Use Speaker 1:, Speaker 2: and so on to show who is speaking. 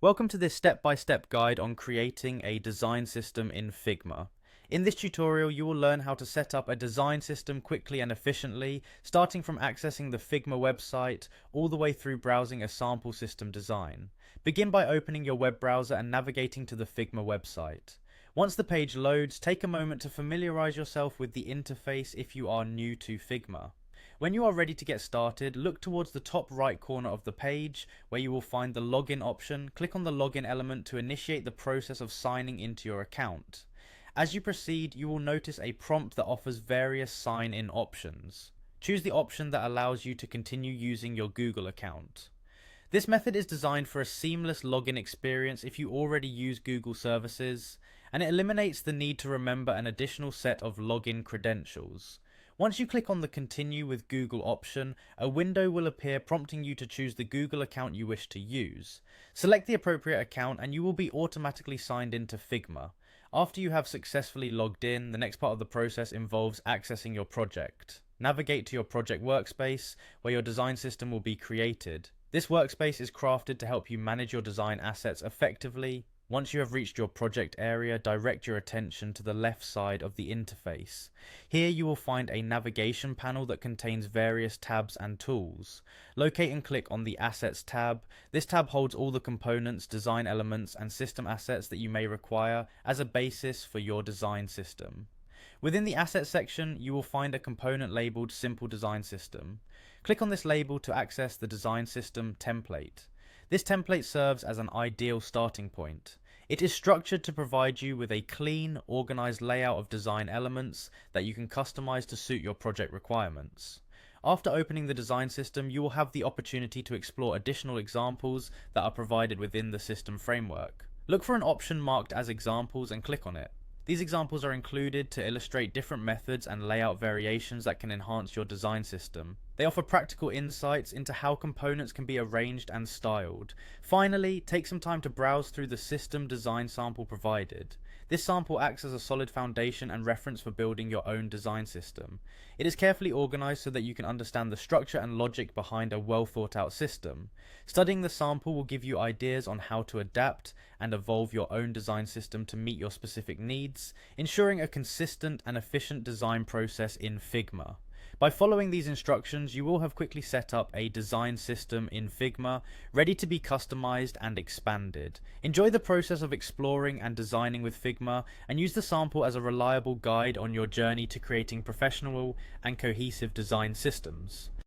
Speaker 1: Welcome to this step-by-step guide on creating a design system in Figma. In this tutorial, you will learn how to set up a design system quickly and efficiently, starting from accessing the Figma website all the way through browsing a sample system design. Begin by opening your web browser and navigating to the Figma website. Once the page loads, take a moment to familiarize yourself with the interface if you are new to Figma. When you are ready to get started, look towards the top right corner of the page where you will find the login option. Click on the login element to initiate the process of signing into your account. As you proceed, you will notice a prompt that offers various sign-in options. Choose the option that allows you to continue using your Google account. This method is designed for a seamless login experience if you already use Google services, and it eliminates the need to remember an additional set of login credentials. Once you click on the Continue with Google option, a window will appear prompting you to choose the Google account you wish to use. Select the appropriate account and you will be automatically signed into Figma. After you have successfully logged in, the next part of the process involves accessing your project. Navigate to your project workspace, where your design system will be created. This workspace is crafted to help you manage your design assets effectively. Once you have reached your project area, direct your attention to the left side of the interface. Here you will find a navigation panel that contains various tabs and tools. Locate and click on the Assets tab. This tab holds all the components, design elements, and system assets that you may require as a basis for your design system. Within the Assets section, you will find a component labeled Simple Design System. Click on this label to access the Design System template. This template serves as an ideal starting point. It is structured to provide you with a clean, organized layout of design elements that you can customize to suit your project requirements. After opening the design system, you will have the opportunity to explore additional examples that are provided within the system framework. Look for an option marked as examples and click on it. These examples are included to illustrate different methods and layout variations that can enhance your design system. They offer practical insights into how components can be arranged and styled. Finally, take some time to browse through the system design sample provided. This sample acts as a solid foundation and reference for building your own design system. It is carefully organized so that you can understand the structure and logic behind a well thought out system. Studying the sample will give you ideas on how to adapt and evolve your own design system to meet your specific needs, ensuring a consistent and efficient design process in Figma. By following these instructions, you will have quickly set up a design system in Figma, ready to be customized and expanded. Enjoy the process of exploring and designing with Figma, and use the sample as a reliable guide on your journey to creating professional and cohesive design systems.